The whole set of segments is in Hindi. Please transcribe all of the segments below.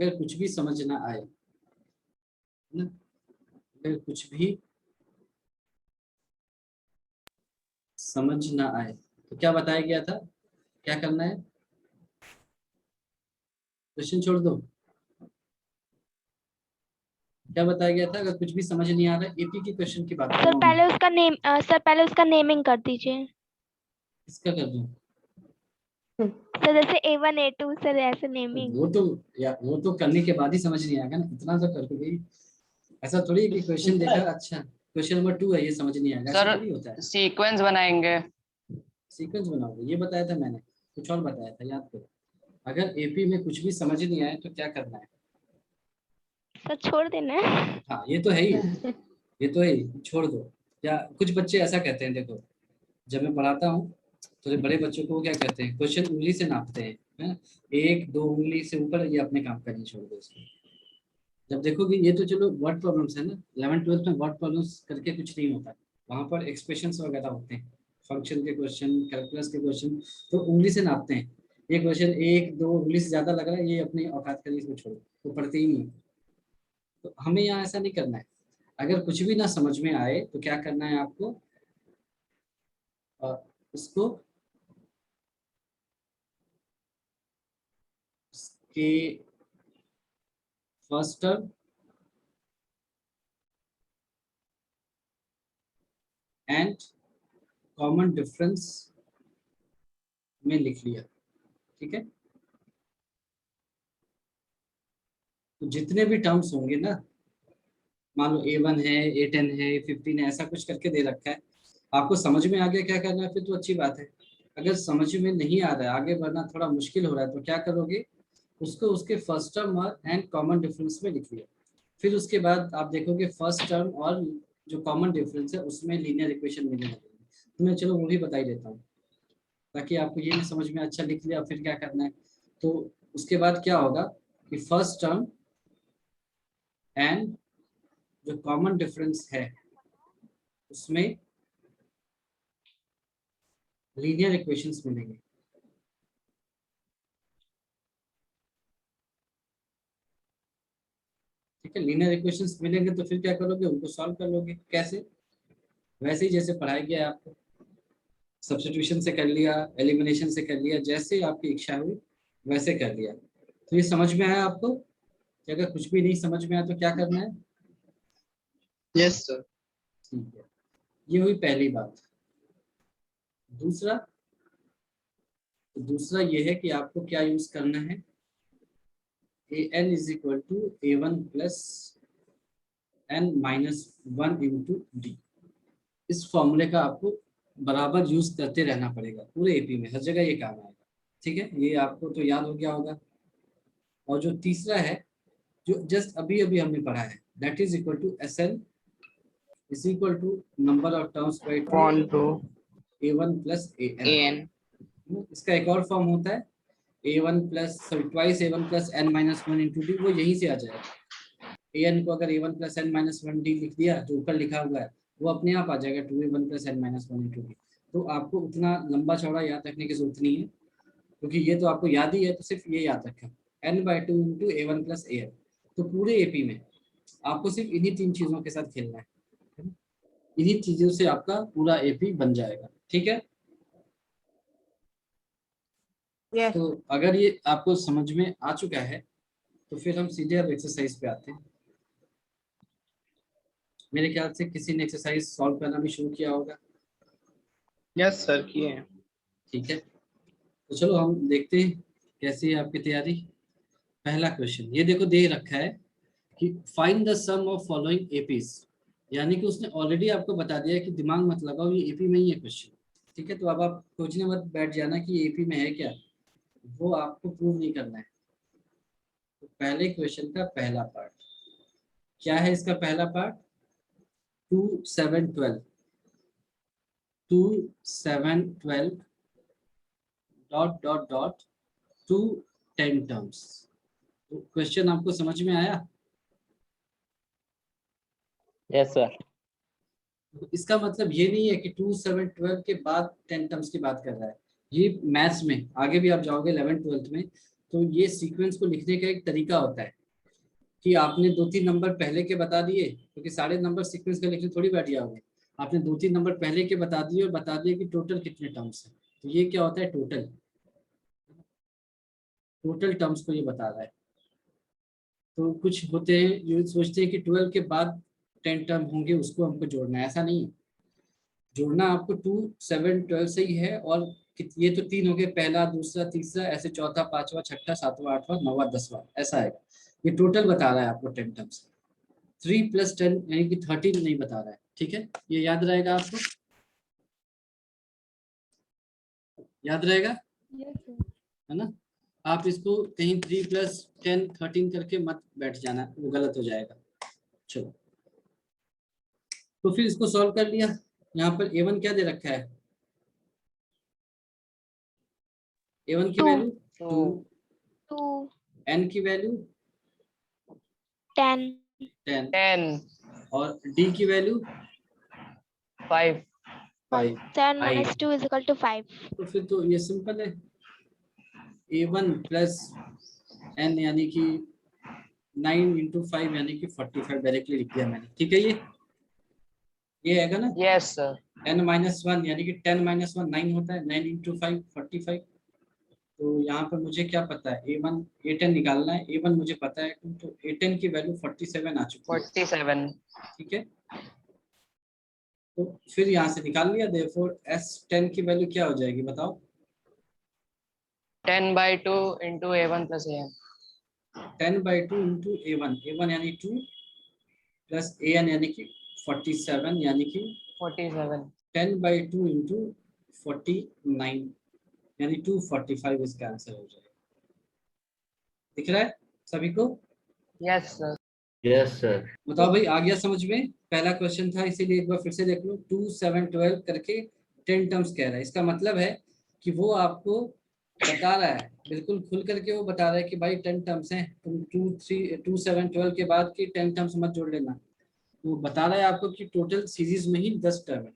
अगर कुछ भी समझ ना आए, है ना, अगर कुछ भी समझ ना आए तो क्या बताया गया था, क्या करना है? क्वेश्चन छोड़ दो, क्या बताया गया था? अगर कुछ भी समझ नहीं आ रहा है, एपी की क्वेश्चन की बात कर सर रहा हूँ मैं। पहले उसका नेम सर पहले उसका नेमिंग कर दीजिए। इसका कर दूं? सर जैसे A1 A2 सर ऐसे नेमिंग। वो तो, या वो तो करने के बाद ही समझ नहीं आएगा ना, इतना तो कर दोगे। ऐसा थोड़ी है कि क्वेश्चन देखा, अच्छा क्वेश्चन नंबर 2 है, ये समझ नहीं आएगा, ऐसा सर थोड़ी होता है। सीक्वेंस बनाएंगे। सीक्वेंस बनाओगे, ये बताया था मैंने, कुछ और बताया था, याद करो। अगर एपी में कुछ भी समझ नहीं आए तो क्या करना है? सर छोड़ देना है। हाँ ये तो है ही, ये तो है ही, छोड़ दो। या कुछ बच्चे ऐसा कहते हैं, देखो जब मैं पढ़ाता हूँ तो बड़े बच्चों को वो क्या कहते हैं, क्वेश्चन उंगली से नापते हैं, है? एक दो उंगली से ऊपर, ये अपने काम करनी छोड़ दो इसको। जब देखोगे, ये तो चलो वर्ड प्रॉब्लम्स है ना, 11th 12th में वर्ड प्रॉब्लम्स करके कुछ नहीं होता, वहां पर एक्सप्रेशंस वगैरह होते हैं, फंक्शन के क्वेश्चन, कैलकुलस के क्वेश्चन, तो उंगली से नापते हैं। ये क्वेश्चन एक दो उंगली से ज्यादा लग रहा है, ये अपनी औकात करी, इसको छोड़ो, वो पढ़ते ही नहीं। तो हमें यहाँ ऐसा नहीं करना है। अगर कुछ भी ना समझ में आए तो क्या करना है आपको, उसको उसके first term and common difference में लिख लिया, ठीक है। तो जितने भी टर्म्स होंगे ना, मान लो A1 है, A10 है, A15 है, ऐसा कुछ करके दे रखा है, आपको समझ में आ गया क्या करना है, फिर तो अच्छी बात है। अगर समझ में नहीं आ रहा है, आगे बढ़ना थोड़ा मुश्किल हो रहा है, तो क्या करोगे, उसको उसके फर्स्ट टर्म और एंड कॉमन डिफरेंस में लिख लिया। फिर उसके बाद आप देखोगे फर्स्ट टर्म और जो कॉमन डिफरेंस है उसमें लीनियर इक्वेशन मिलने लगेगी। तो मैं चलो वो भी बता ही देता हूँ, ताकि आपको ये भी समझ में, अच्छा लिख लिया, फिर क्या करना है। तो उसके बाद क्या होगा कि फर्स्ट टर्म एंड जो कॉमन डिफरेंस है उसमें लीनियर इक्वेशंस मिलेंगे, ठीक है। लीनियर इक्वेशंस मिलेंगे तो फिर क्या करोगे, उनको सॉल्व कर लोगे। कैसे? वैसे ही जैसे पढ़ाया गया है आपको, सब्स्टिट्यूशन से कर लिया, एलिमिनेशन से कर लिया, जैसे आपकी इच्छा हुई वैसे कर लिया। तो ये समझ में आया आपको कि अगर कुछ भी नहीं समझ में आया तो क्या करना है? Yes sir. ठीक है, ये हुई पहली बात। दूसरा, तो दूसरा ये है कि आपको क्या यूज करना है, an is equal to A1 plus n-1 × d। इस फॉर्मूले का आपको बराबर यूज करते रहना पड़ेगा, पूरे एपी में हर जगह ये काम आएगा, ठीक है। ये आपको तो याद हो गया होगा। और जो तीसरा है, जो जस्ट अभी अभी हमने पढ़ा है, that is equal to SN is equal to number of terms by 2 upon two A1 plus AN। an। इसका एक और फॉर्म होता है A1 plus, sorry twice A1 plus n-1 × d, वो यहीं से आ जाएगा। an को अगर A1 प्लस n-1d लिख दिया, जो ऊपर लिखा हुआ है वो अपने आप आ जाएगा 2A1 प्लस n-1 × d। तो आपको उतना लंबा चौड़ा याद रखने की जरूरत नहीं है, क्योंकि ये तो आपको याद ही है, तो सिर्फ ये याद रखें n/2 × A1 प्लस AN। तो पूरे एपी में आपको सिर्फ इन्हीं तीन चीजों के साथ खेलना है, इन्हीं चीजों से आपका पूरा एपी बन जाएगा, ठीक है। यस। तो अगर ये आपको समझ में आ चुका है तो फिर हम सीधे अब एक्सरसाइज पे आते हैं। मेरे ख्याल से किसी ने एक्सरसाइज सॉल्व करना भी शुरू किया होगा, यस सर किए हैं। ठीक है। तो चलो हम देखते हैं कैसी है आपकी तैयारी। पहला क्वेश्चन ये देखो, दे रखा है कि find the sum of following APs, यानी कि उसने ऑलरेडी आपको बता दिया है कि दिमाग मत लगाओ, ये एपी में ही है क्वेश्चन, ठीक है। तो अब आप सोचने मत बैठ जाना कि ये एपी में है क्या, वो आपको प्रूव नहीं करना है। तो पहले क्वेश्चन का पहला पार्ट क्या है, इसका पहला part 2 7 12, 2 7 12 dot dot dot 2 10 terms. तो क्वेश्चन आपको समझ में आया? Yes sir. तो इसका मतलब ये नहीं है कि 2 7 12 के बाद 10 टर्म्स की बात कर रहा है। ये मैथ्स में आगे भी आप जाओगे 11th 12th में, तो ये सीक्वेंस को लिखने का एक तरीका होता है कि आपने 2-3 नंबर पहले के बता दिए, क्योंकि सारे नंबर सीक्वेंस का लिखने थोड़ी बैठ जाओगे। आपने 2-3 नंबर पहले के बता दिए और बता दिए कि टोटल कितने टर्म्स हैं। तो ये क्या होता है, टोटल टर्म्स को ये बता रहा है। तो कुछ होते हैं जो सोचते हैं कि 12 के बाद 10 टर्म होंगे, उसको हमको जोड़ना है। ऐसा नहीं है, जोड़ना आपको 2, 7, 12 से ही है। और ये तो 3 हो गए, पहला, दूसरा, तीसरा, ऐसे चौथा, पांचवा, छठा, सातवां, आठवां, नौवां, 10वां, ऐसा है। ये टोटल बता रहा है आपको 10 टर्म्स। 3 + 10 यानी कि 13 नहीं बता रहा है। ठीक है, ये याद रहेगा आपको, याद रहेगा, है ना। आप इसको कहीं 3 + 10 13 करके मत बैठ जाना, वो गलत हो जाएगा। चलो, तो फिर इसको सॉल्व कर लिया। यहाँ पर a1 क्या दे रखा है, a1 की 2, वैल्यू 2, 2, n की वैल्यू 10, 10 10, और d की value 5, 5। 7 5 minus 2 is equal to 5. तो फिर तो ये सिंपल है, a1 + n यानी कि 9 × 5 यानी कि 45 डायरेक्टली लिख दिया मैंने। ठीक है, ये आएगा ना। yes sir, n - 1 यानी कि 10 - 1 9 होता है, 9 × 5 45। तो यहाँ पर मुझे क्या पता है, a1 a10 निकालना है। a1 मुझे पता है, तो a10 की वैल्यू 47 आ चुकी है। 47, ठीक है, तो फिर यहाँ से निकाल लिया। देयरफॉर s10 की वैल्यू क्या हो जाएगी बताओ। 10/2 into a1 plus an. 10/2 × a1, a1 यानी 2 प्लस an यानी कि 47 यानी कि 47, 10/2 × 49 यानी 245 इसका आंसर हो जाएगा। दिख रहा है सभी को? yes sir, yes sir. बताओ भाई, आ गया समझ में? पहला क्वेश्चन था, इसीलिए एक बार फिर से देख लो। 2, 7, 12 करके 10 टर्म्स कह रहा है। इसका मतलब है कि वो आपको बता रहा है, बिल्कुल खुल करके वो बता रहा है कि भाई 10 टर्म्स हैं, तुम 2, 3, 2, 7, 12 के बाद की 10 टर्म्स मत जोड़ लेना। वो बता रहा है आपको कि टोटल सीरीज में ही 10 टर्म है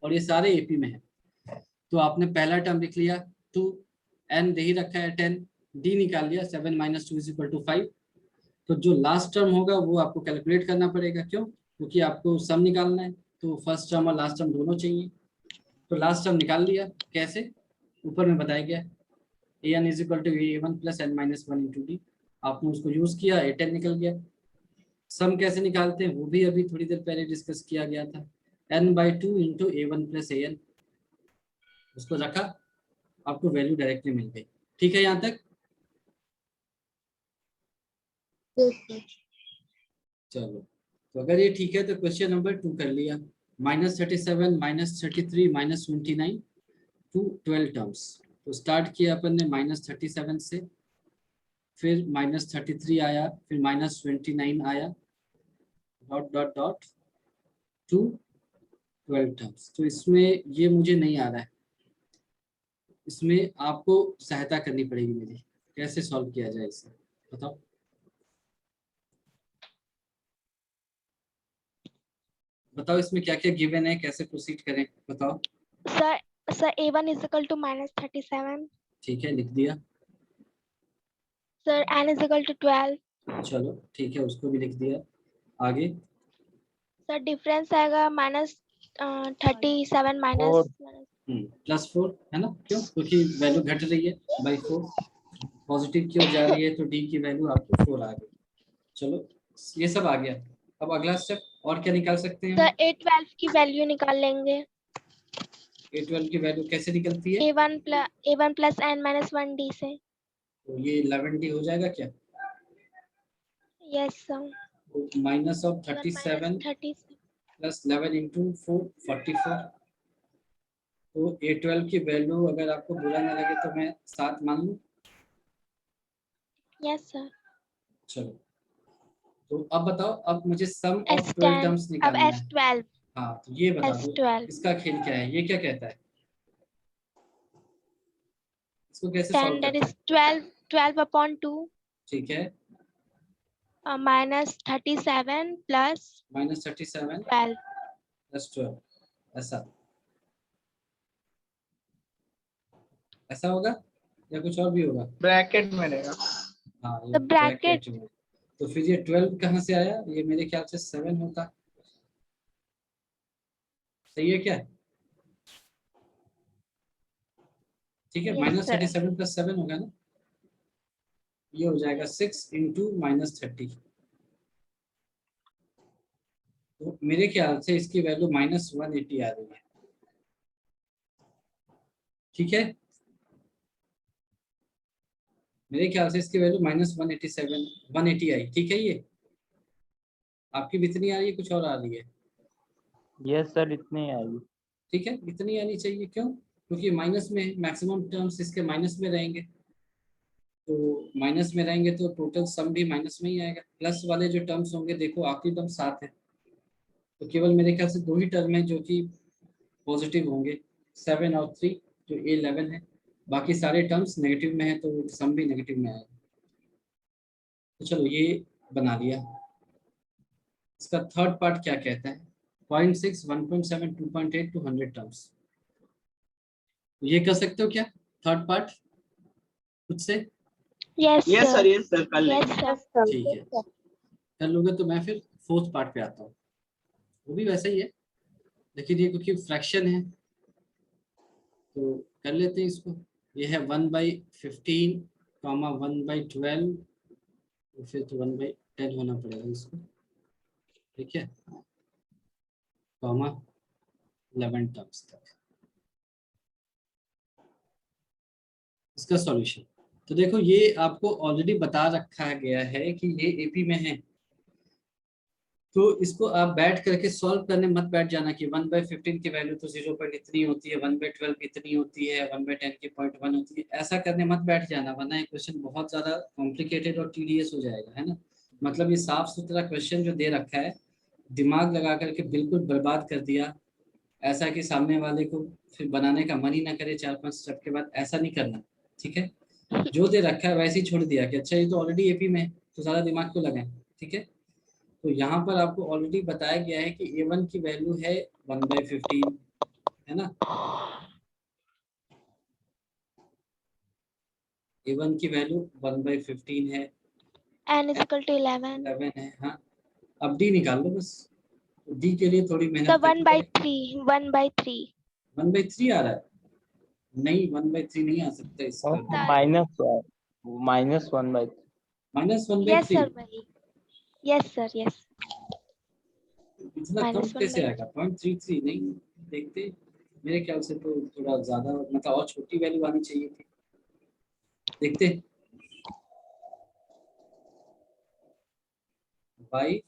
और ये सारे एपी में है। तो आपने पहला टर्म लिख लिया 2, n दे ही रखा है 10, d निकाल लिया 7 - 2 = 5। तो जो लास्ट टर्म होगा वो आपको कैलकुलेट करना पड़ेगा। क्यों? क्योंकि आपको सम निकालना है, तो फर्स्ट टर्म और लास्ट टर्म दोनों चाहिए। तो लास्ट टर्म निकाल लिया। कैसे? ऊपर में बताया गया, an = a1 + n - 1 × d। आपने उसको यूज किया, a10 निकल गया। सम कैसे निकालते हैं वो भी अभी थोड़ी देर पहले डिस्कस किया गया था। n/2 × a1 + an, उसको रखा, आपको वैल्यू डायरेक्टली मिल गई। ठीक है यहाँ तक? चलो, तो अगर ये ठीक है तो क्वेश्चन नंबर 2 कर लिया। -37, -33, -29 टू 12 टर्म्स। तो स्टार्ट किया अपन ने -37 से, फिर -33 आया, फिर -29 आया, dot dot dot to 12 terms. तो इसमें ये मुझे नहीं आ रहा है, इसमें आपको सहायता करनी पड़ेगी मेरी। कैसे सॉल्व किया जाए इसे बताओ। बताओ इसमें क्या क्या गिवन है, कैसे प्रोसीड करें बताओ। Sir, a1 is equal to -37. ठीक है, लिख दिया। Sir, n is equal to 12. चलो ठीक है, उसको भी लिख दिया। आगे Sir, difference आएगा -37 minus +4 है ना। क्यों? क्योंकि वैल्यू घट रही है /4, पॉजिटिव की ओर जा रही है, तो डी की वैल्यू आपको 4 आ गई। चलो, ये सब आ गया। अब अगला स्टेप और क्या निकाल सकते हैं सर हम? a12 की वैल्यू निकाल लेंगे। a12 की वैल्यू कैसे निकलती है? a1 plus n minus 1 d से। तो ये 11d हो जाएगा क्या? Yes sir. -37 + 11 × 4 44। तो a12 की वैल्यू अगर आपको बुरा ना लगे तो मैं 7 मान लूं। Yes sir. चलो, तो अब बताओ, अब मुझे सम ऑफ 12 S10 टर्म्स अब निकालना है। S12 हाँ, तो ये बता दो S12 इसका खेल क्या है, ये क्या कहता है, इसको कैसे 10 सॉल्व that करते is हैं? 12/2 ठीक है, -37 plus -37 12 + 12, ऐसा ऐसा होगा। या कुछ और भी होगा? ब्रैकेट में रहेगा। हाँ, ये The bracket. ब्रैकेट में। तो फिर ये 12 कहाँ से आया? ये मेरे ख्याल से 7 होता। सही है क्या? ठीक है, Yes, sir. -37 + 7 होगा ना, ये हो जाएगा 6 इंटू -30। तो मेरे ख्याल से इसकी वैल्यू -180 आ रही है। ठीक है, मेरे ख्याल से इसकी वैल्यू -187 180 आई। ठीक है, ये आपकी भी इतनी आ रही है, कुछ और आ रही है? यस सर, इतने आएगी। ठीक है, इतनी आनी चाहिए। क्यों? क्योंकि माइनस में मैक्सिमम टर्म्स इसके माइनस में रहेंगे, तो माइनस में रहेंगे तो टोटल सम भी माइनस में ही आएगा। प्लस वाले जो टर्म्स होंगे, देखो आखिरी टर्म 7 है, तो केवल मेरे ख्याल से 2 ही टर्म है जो कि पॉजिटिव होंगे, 7 और 3, जो 11 है। बाकी सारे टर्म्स नेगेटिव में है, तो सम भी नेगेटिव में आएगा। तो चलो ये बना लिया। इसका थर्ड पार्ट क्या कहता है? 0.6 1.7 2.8 टू 100 टर्म्स। ये कर सकते हो क्या थर्ड पार्ट खुद से? Yes, yes sir. Sir, yes sir, कर लेंगे। Yes, sir. ठीक है, कर लोगे तो मैं फिर फोर्थ पार्ट पे आता हूँ। वो भी वैसा ही है, लेकिन ये क्योंकि फ्रैक्शन है तो कर लेते हैं इसको। ये है 1/15, 1/12, तो फिर तो 1/10 होना पड़ेगा इसको। ठीक है, कॉमा 11 टर्म्स तक। इसका सॉल्यूशन तो देखो, ये आपको ऑलरेडी बता रखा गया है कि ये एपी में है, तो इसको आप बैठ करके सॉल्व करने मत बैठ जाना कि 1/15 की वैल्यू तो 0 पॉइंट इतनी होती है, 1/12 इतनी होती है, 1/10 की 0.1 होती है। ऐसा करने मत बैठ जाना, वरना ये क्वेश्चन बहुत ज़्यादा कॉम्प्लिकेटेड और टीडियस हो जाएगा, है ना। मतलब ये साफ सुथरा क्वेश्चन जो दे रखा है, दिमाग लगा करके बिल्कुल बर्बाद कर दिया, ऐसा कि सामने वाले को फिर बनाने का मन ही ना करे 4-5 स्टेप के बाद। ऐसा नहीं करना, ठीक है। जो दे रखा है वैसे ही छोड़ दिया कि अच्छा ये तो ऑलरेडी एपी में है, तो ज़्यादा दिमाग को लगाएं। ठीक है, तो यहाँ पर आपको ऑलरेडी बताया गया है कि a1 की वैल्यू है 1/15, है ना। a1 की वैल्यू 1/15 है, N is equal to 11. 11 है। हाँ, अब डी निकाल लो बस। डी के लिए थोड़ी The मेहनत करनी 1/3. 1/3. 1/3 आ रहा है? नहीं, 1/3 नहीं आ सकता इसका। -1/3। Yes, sir. -1/3 भाई. Yes, sir. Yes. इतना कम कैसे -1/3. आएगा? 0.33 नहीं, देखते। मेरे ख्याल से तो थोड़ा ज्यादा, मतलब और छोटी वैल्यू आनी चाहिए थी। देखते, बाई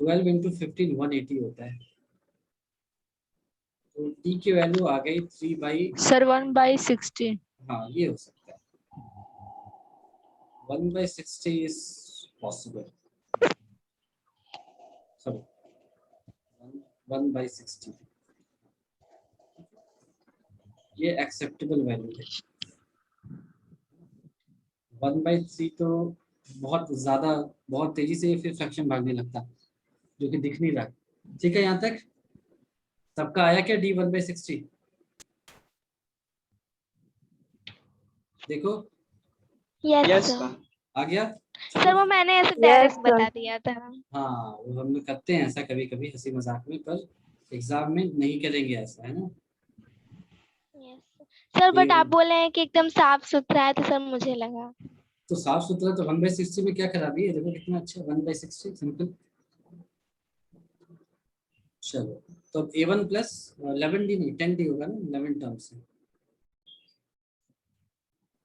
12 इंटू 15 180 होता है, तो टी की वैल्यू आ गई 3 सर 1/60। हाँ, ये हो सकता है। 1/60 इज पॉसिबल, सॉरी 1/60 ये एक्सेप्टेबल वैल्यू है। 1/3 तो बहुत ज्यादा, बहुत तेजी से फिर फ्रैक्शन भागने लगता, जो कि दिख नहीं रहा। ठीक है, यहाँ तक सबका आया क्या? डी 1/60 देखो, Yes, यस sir. सर। आ गया। सर वो मैंने ऐसे Yes, डायरेक्ट sir. बता दिया था। हाँ, वो हम लोग करते हैं ऐसा कभी कभी हंसी मजाक में, पर एग्जाम में नहीं करेंगे ऐसा, है ना। Yes. सर बट ये- आप बोले हैं कि एकदम साफ सुथरा है, तो सर मुझे लगा। तो साफ सुथरा तो 1/60 में क्या खराबी है? देखो कितना अच्छा, 1/60 सिंपल। चलो, तो अब a1 प्लस 11d नहीं 10d होगा ना, 11 टर्म्स है,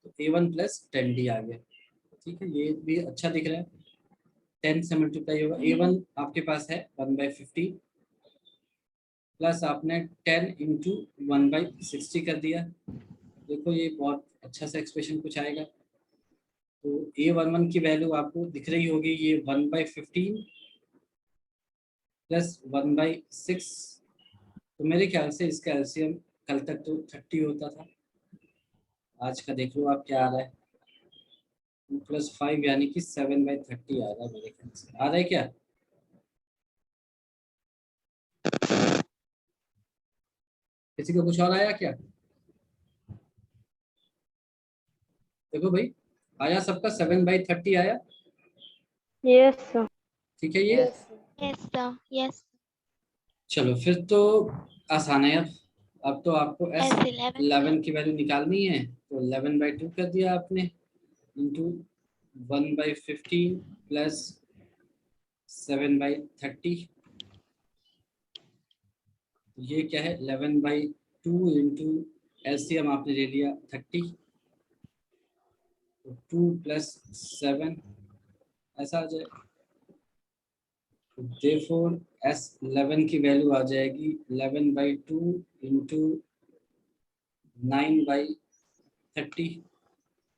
तो a1 प्लस 10d आ गया। ठीक है, ये भी अच्छा दिख रहा है। 10 से मल्टीप्लाई होगा। a1 आपके पास है 1/50 प्लस आपने 10 इंटू 1/60 कर दिया। देखो ये बहुत अच्छा सा एक्सप्रेशन कुछ आएगा। तो a11 की वैल्यू आपको दिख रही होगी, ये 1/15 प्लस 1/6। तो मेरे ख्याल से इसका एलसीएम कल तक तो 30 होता था, आज का देख लो आप क्या आ रहा है, 2+5 यानी कि 7/30 आ रहा है मेरे ख्याल से। आ रहा है क्या? किसी को कुछ और आया क्या? देखो भाई, आया सबका 7/30 आया, यस सर। ठीक है ये। Yes. Yes, sir. Yes. चलो फिर तो आसान है अब तो आपको S11. S11 की वैल्यू निकालनी है, तो 11/2 कर दिया आपने, इंटू 1/15 प्लस 7/30। ये क्या है, 11/2 इंटू LCM आपने ले लिया 30, तो 2 + 7 ऐसा आ जाए। Therefore S11 की वैल्यू आ जाएगी 11/2 इंटू 9/30।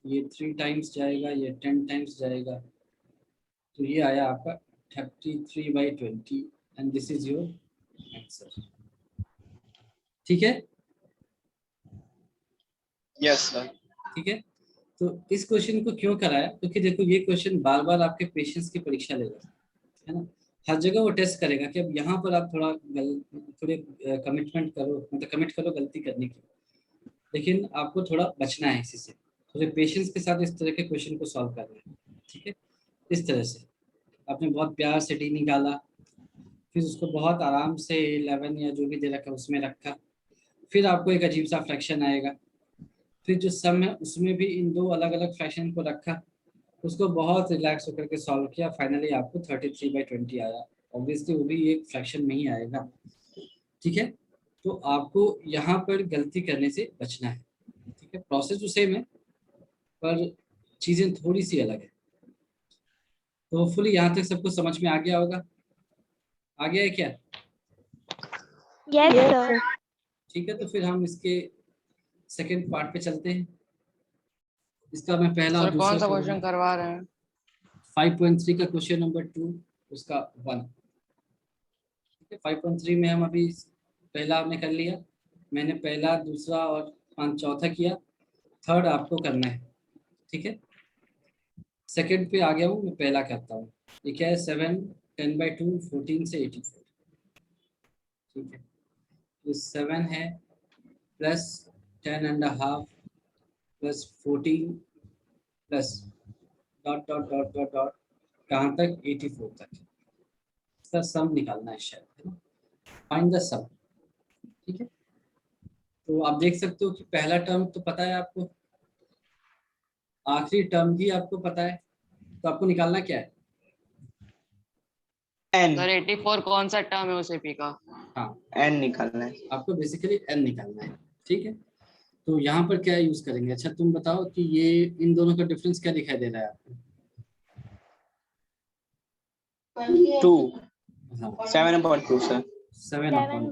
ये 3 टाइम्स जाएगा, ये 10 टाइम्स जाएगा, तो ये आया आपका 33/20 and this is your answer. ठीक है, यस सर। ठीक है। तो इस क्वेश्चन को क्यों कराया, क्योंकि देखो ये क्वेश्चन बार बार आपके पेशेंस की परीक्षा लेगा, है ना। हर जगह वो टेस्ट करेगा कि अब यहाँ पर आप थोड़े कमिटमेंट करो, मतलब कमिट करो गलती करने की, लेकिन आपको थोड़ा बचना है इसी से, थोड़े पेशेंस के साथ इस तरह के क्वेश्चन को सॉल्व करना है, ठीक है। इस तरह से आपने बहुत प्यार से डी निकाला, फिर उसको बहुत आराम से 11 या जो भी दे रखा उसमें रखा, फिर आपको एक अजीब सा फ्रैक्शन आएगा, फिर जो सम है उसमें भी इन दो अलग अलग फ्रैक्शन को रखा, उसको बहुत रिलैक्स होकर के सॉल्व किया, फाइनली आपको 33/20 आया। ऑब्वियसली वो भी एक फ्रैक्शन में ही आएगा, ठीक है। तो आपको यहाँ पर गलती करने से बचना है, ठीक है। प्रोसेस तो सेम है पर चीज़ें थोड़ी सी अलग है। तो होपफुली यहाँ तक सबको समझ में आ गया होगा, आ गया है क्या? Yes, yes sir. सर। ठीक है, तो फिर हम इसके सेकंड पार्ट पे चलते हैं। इसका मैं पहला और सर कौन सा दूसरा क्वेश्चन करवा रहे हैं? 5.3 का क्वेश्चन नंबर 2 उसका 1, ठीक है। 5.3 में हम अभी पहला हमने कर लिया, मैंने पहला दूसरा और चौथा किया, थर्ड आपको करना है, ठीक है। सेकंड पे आ गया हूँ, मैं पहला करता हूँ। ये क्या है, 7 10/2 14 से 84, ठीक है। तो 7 है plus 10.5 plus 14 plus dot dot dot dot dot कहाँ तक, 84 तक। इसका सम निकालना है शायद, है ना। फाइंड द सम, ठीक है। तो आप देख सकते हो कि पहला टर्म तो पता है आपको, आखिरी टर्म भी आपको पता है, तो आपको निकालना क्या है? एन। सर 84 कौन सा टर्म है उस एपी का? हाँ, एन निकालना है। आपको बेसिकली n निकालना है, ठीक है। तो यहाँ पर क्या यूज करेंगे, अच्छा तुम बताओ कि ये इन दोनों का डिफरेंस क्या दिखाई दे रहा है आपको? 2 हाँ, 7/2 सर। 7/2 7/2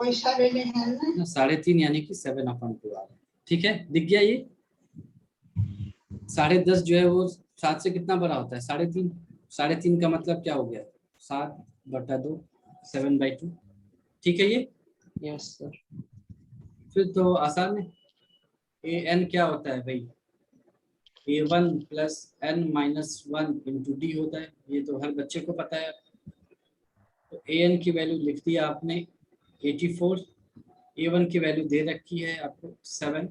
-7. 3.5 यानी कि 7/2 आ रहा है, ठीक है। दिख गया ये 10.5 जो है वो 7 से कितना बड़ा होता है, 3.5। 3.5 का मतलब क्या हो गया, 7/2 7/2, ठीक है ये। Yes sir. फिर तो आसान है, an क्या होता है भाई, a1 + n-1 × d होता है, ये तो हर बच्चे को पता है। तो an की वैल्यू लिख दी आपने 84, a1 की वैल्यू दे रखी है आपको 7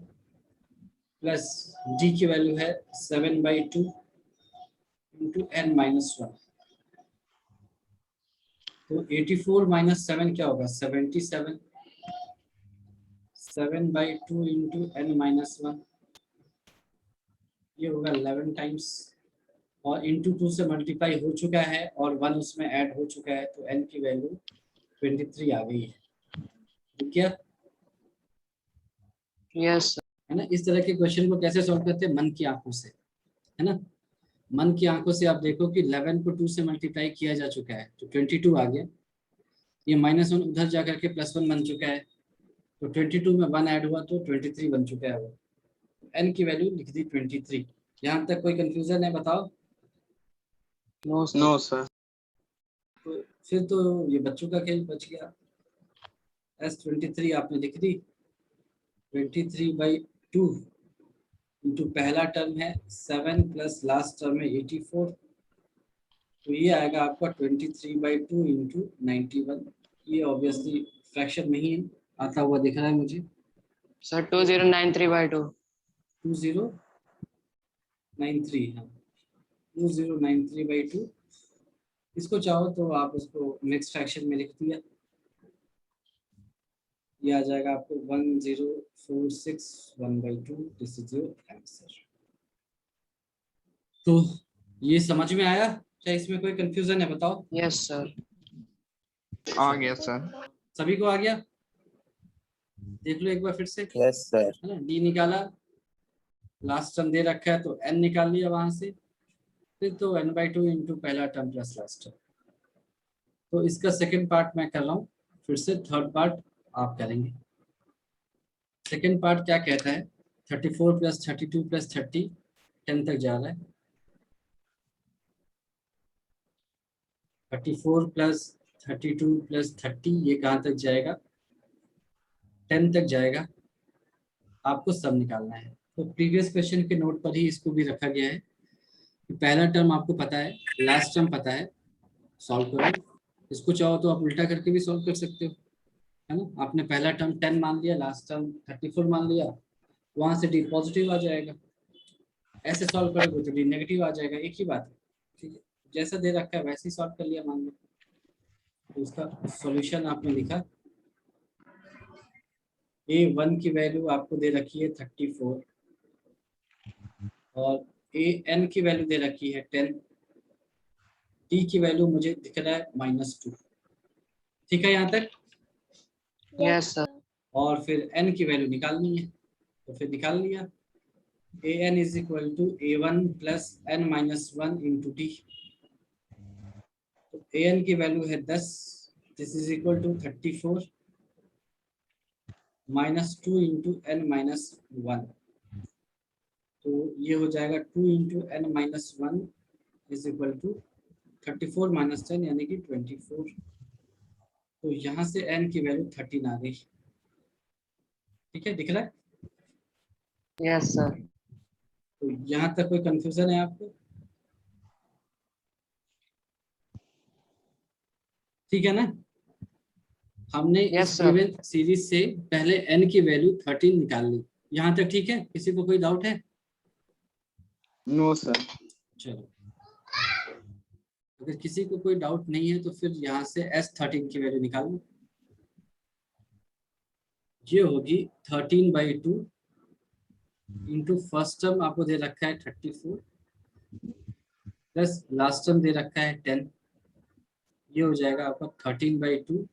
प्लस d की वैल्यू है 7/2 × n-1। तो 84 - 7 क्या होगा, 77, 7/2 × n-1, ये होगा 11 टाइम्स, और इंटू 2 से मल्टीप्लाई हो चुका है और 1 उसमें ऐड हो चुका है, तो n की वैल्यू 23 आ गई है, ठीक है। यस है ना। इस तरह के क्वेश्चन को कैसे सॉल्व करते हैं, मन की आंखों से, है ना। मन की आंखों से आप देखो कि 11 को 2 से मल्टीप्लाई किया जा चुका है तो 22 आ गया, ये -1 उधर जा करके +1 बन चुका है, तो 22 में 1 ऐड हुआ तो 23 बन चुका है वो, n की वैल्यू लिख दी 23। यहाँ तक कोई कंफ्यूजन है, बताओ? No sir. तो फिर तो ये बच्चों का खेल बच गया। S23 आपने लिख दी, 23/2 इंटू पहला टर्म है 7 प्लस लास्ट टर्म है 84, तो ये आएगा आपका 23/2 इंटू 91। ये ऑब्वियसली फ्रैक्शन में ही आता हुआ दिख रहा है मुझे। सर 2093/2। 2093, हाँ 2093/2। इसको चाहो तो आप उसको मिक्स फ्रैक्शन में लिख दिया, ये आ जाएगा आपको 1046/2। This is your answer. तो ये समझ में आया? क्या इसमें कोई कंफ्यूजन है बताओ? Yes sir. आ गया सर। सभी को आ गया? देख लो एक बार फिर से, यस सर। है ना। डी निकाला, लास्ट टर्म दे रखा है तो n निकाल लिया वहां से, फिर तो n/2 इंटू पहला टर्म प्लस लास्ट टर्म। तो इसका सेकंड पार्ट मैं कर रहा हूँ, फिर से थर्ड पार्ट आप करेंगे। सेकंड पार्ट क्या कहता है? 34 + 32 + 30 10 तक जा रहा है। 34 + 32 + 30 ये कहाँ तक जाएगा? 10 तक जाएगा। आपको सब निकालना है। तो प्रीवियस क्वेश्चन के नोट पर ही इसको भी रखा गया है कि पहला टर्म आपको पता है, लास्ट टर्म पता है, सॉल्व करो। इसको चाहो तो आप उल्टा करके भी सॉल्व कर सकते हो, है ना। आपने पहला टर्म 10 मान लिया, लास्ट टर्म 34 मान लिया, वहां से डी पॉजिटिव आ जाएगा। ऐसे सॉल्व करोगे तो डी नेगेटिव आ जाएगा, एक ही बात है, ठीक है। जैसा दे रखा है वैसे ही सॉल्व कर लिया मान लो। तो उसका सॉल्यूशन आपने लिखा, A1 की वैल्यू आपको दे रखी है 34 और AN की वैल्यू दे रखी है 10, D की वैल्यू मुझे दिख रहा है -2। ठीक है यहाँ तक? Yes sir. और फिर n की वैल्यू निकालनी है, तो फिर निकाल लिया। AN = A1 + n-1 × D। तो AN की वैल्यू है 10, this is equal to 34 -2 × n-1। तो ये हो जाएगा 2 × n-1 इज इक्वल टू 34 - 10 यानी कि 24। तो यहाँ से n की वैल्यू 13 आ गई। ठीक है, दिख रहा है? Yes sir. तो यहाँ तक कोई कंफ्यूजन है आपको? ठीक है ना। हमने Yes, इस sir. गिवन सीरीज से पहले n की वैल्यू 13 निकाल ली। यहाँ तक ठीक है? किसी को कोई डाउट है? No sir. चलो, अगर किसी को कोई डाउट नहीं है तो फिर यहाँ से S13 की वैल्यू निकाल लो। ये होगी 13/2 इंटू फर्स्ट टर्म आपको दे रखा है 34 प्लस लास्ट टर्म दे रखा है 10। ये हो जाएगा आपका 13/2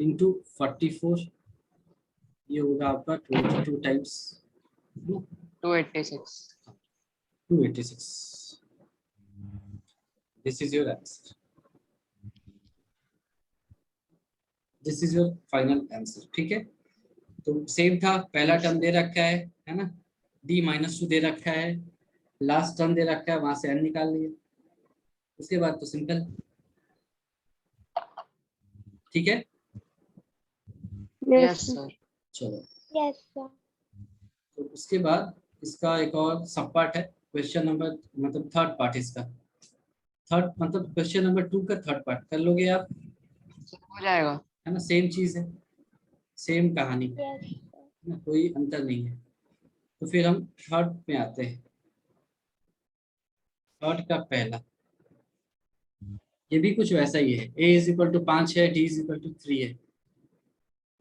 इंटू 44। ये होगा आपका 22 times 286। 286। This is your answer, this is your final answer. ठीक है, तो सेम था, पहला टर्म दे रखा है ना, D-2 दे रखा है, लास्ट टर्म दे रखा है, वहां से n निकाल लिया। उसके बाद तो सिंपल, ठीक है। Yes, yes sir. सर। चलो, Yes, sir. तो उसके बाद इसका एक और सब पार्ट है, क्वेश्चन नंबर मतलब थर्ड पार्ट इसका। थर्ड मतलब क्वेश्चन नंबर 2 का थर्ड पार्ट कर लोगे आप, हो जाएगा। है ना। सेम चीज है, सेम कहानी, Yes, sir. है ना, कोई अंतर नहीं है। तो फिर हम थर्ड में आते हैं। थर्ड का पहला, ये भी कुछ वैसा ही है। A = 5 है, D = 3 है,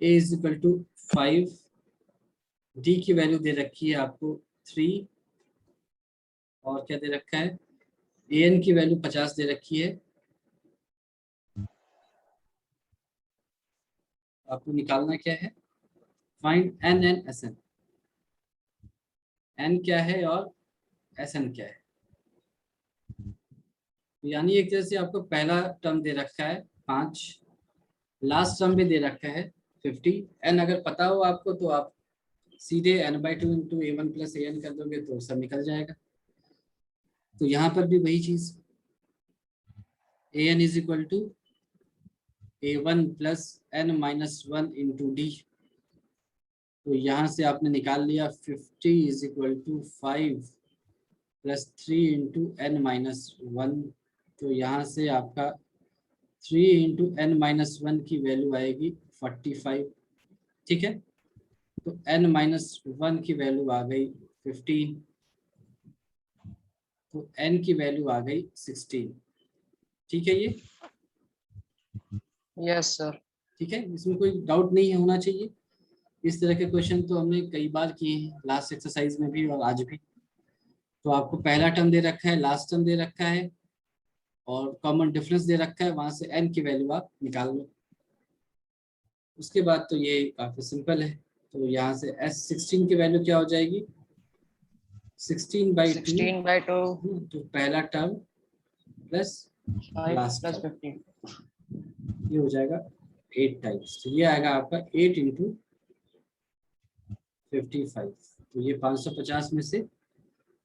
A = 5, D की वैल्यू दे रखी है आपको 3, और क्या दे रखा है, AN की वैल्यू 50 दे रखी है। आपको निकालना क्या है, find N and SN। N क्या है और SN क्या है। यानी एक तरह से आपको पहला टर्म दे रखा है 5, लास्ट टर्म भी दे रखा है 50। N अगर पता हो आपको तो आप सीधे n/2 इंटू A1 + AN कर दोगे तो सब निकल जाएगा। तो यहाँ पर भी वही चीज, AN = A1 + n-1 × D। तो यहाँ से आपने निकाल लिया 50 = 5 + 3 × n-1। तो यहाँ से आपका 3 × n-1 की वैल्यू आएगी 45। ठीक है, तो n-1 की वैल्यू आ गई 15, तो n की वैल्यू आ गई 16। ठीक है, ये यस सर। ठीक है, इसमें कोई डाउट नहीं होना चाहिए। इस तरह के क्वेश्चन तो हमने कई बार किए हैं, लास्ट एक्सरसाइज में भी और आज भी। तो आपको पहला टर्म दे रखा है, लास्ट टर्म दे रखा है, और कॉमन डिफरेंस दे रखा है, वहां से n की वैल्यू आप निकाल लो। उसके बाद तो ये काफी सिंपल है। तो यहाँ से S16 की वैल्यू क्या हो जाएगी, 16/2, 16/2 तो पहला term plus 5 last plus term, 15। ये हो जाएगा 8 टाइम्स। तो ये आएगा आपका 8 × 55। तो ये 550 में से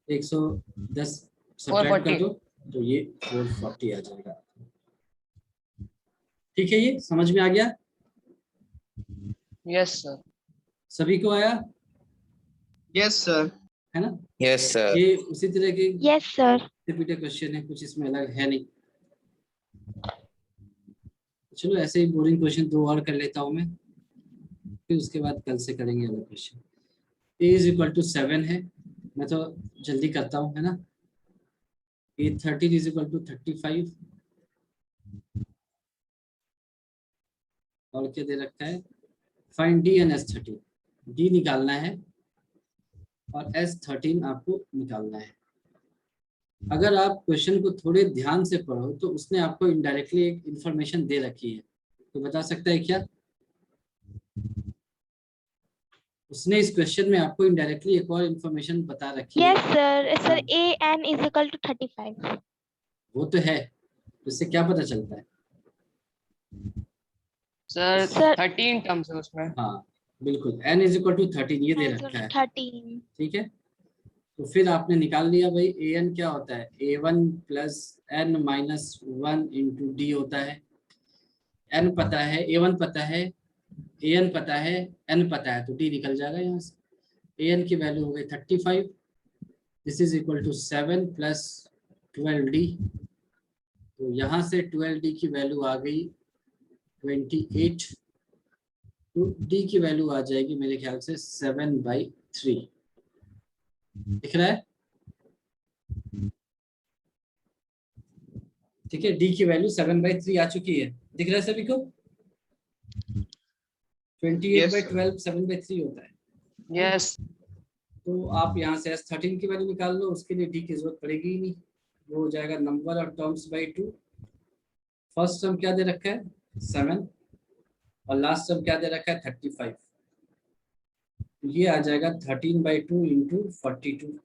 110 सब्ट्रैक्ट कर 440। दो, तो ये 440 आ जाएगा। ठीक है, ये समझ में आ गया यस सर। सभी को, आया Yes, sir. है ना? Yes, sir. ये उसी तरह के Yes, sir. रिपीटेड क्वेश्चन है, कुछ इसमें अलग है नहीं। चलो ऐसे ही बोरिंग क्वेश्चन 2 और कर लेता हूँ मैं, फिर उसके बाद कल से करेंगे अलग क्वेश्चन। a = 7 है, मैं तो जल्दी करता हूँ, है ना। a13 = 35, और क्या दे रखा है, find d and S13, d निकालना है और S13 आपको निकालना है। अगर आप क्वेश्चन को थोड़े ध्यान से पढ़ो तो उसने आपको इनडायरेक्टली एक इंफॉर्मेशन दे रखी है, तो बता सकता है क्या? उसने इस क्वेश्चन में आपको इनडायरेक्टली एक और इंफॉर्मेशन बता रखी है। Yes, sir. Sir, an = 35. वो तो है, इससे क्या पता चलता है? सर Sir, 13 टर्म्स है उसमें। हाँ बिल्कुल, n = 13 ये दे an रखा है। 13. ठीक है, तो फिर आपने निकाल लिया भाई, an क्या होता है, a1 + n-1 × d होता है। n पता है, a1 पता है, an पता है, n पता है, तो d निकल जाएगा यहाँ से। an की वैल्यू हो गई 35, this is equal to 7 + 12d, तो यहाँ से 12d की वैल्यू आ गई 28, तो d की वैल्यू आ जाएगी मेरे ख्याल से 7/3। दिख रहा है? ठीक है, d की वैल्यू 7/3 आ चुकी है, दिख रहा है सभी को? 28/12 7/3 होता है। यस। तो आप यहाँ से S13 की वैल्यू निकाल लो, उसके लिए d की जरूरत पड़ेगी ही नहीं, वो हो जाएगा number of terms by 2। First term क्या दे रखा है, 7, और लास्ट टर्म क्या दे रखा है, 35। ये आ जाएगा 13/2 × 42,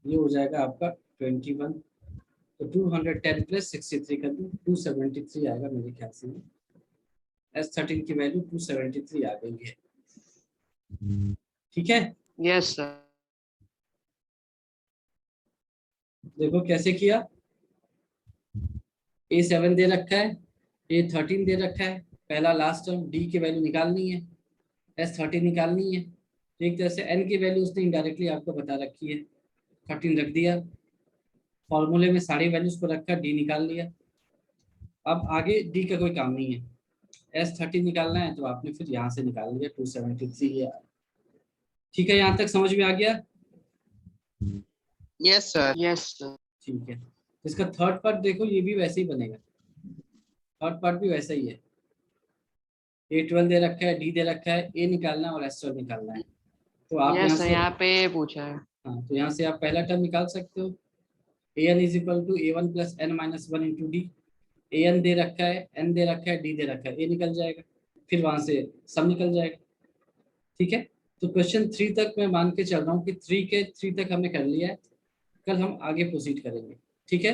ये हो जाएगा आपका 21। तो 210 + 63 कर दूं, 273 आएगा मेरे ख्याल से। S13 की वैल्यू 273 आ गई है। ठीक है, यस सर। देखो कैसे किया। A7 दे रखा है, A13 दे रखा है, पहला लास्ट टर्म, d की वैल्यू निकालनी है, S13 निकालनी है। तो एक तरह से n की वैल्यू उसने इनडायरेक्टली आपको बता रखी है, 13 रख दिया, फॉर्मूले में सारी वैल्यूज को रखा, d निकाल लिया। अब आगे d का कोई काम नहीं है, S13 निकालना है, तो आपने फिर यहाँ से निकाल लिया 273 है। ठीक है, यहाँ तक समझ में आ गया? Yes, sir. Yes sir. ठीक है, इसका थर्ड पार्ट देखो, ये भी वैसे ही बनेगा, थर्ड पार्ट भी वैसा ही है। A12 दे रखा है, d दे रखा है, a निकालना है और S12 निकालना है। तो आप यहाँ यस सर, से, यहाँ पे पूछा है। हाँ, तो यहाँ से आप पहला टर्म निकाल सकते हो, an = a1 + n-1 × d। an दे रखा है, n दे रखा है, d दे रखा है, a निकल जाएगा, फिर वहां से सब निकल जाएगा। ठीक है, तो क्वेश्चन 3 तक मैं मान के चल रहा हूँ कि 3 तक हमने कर लिया है, कल हम आगे प्रोसीड करेंगे। ठीक है।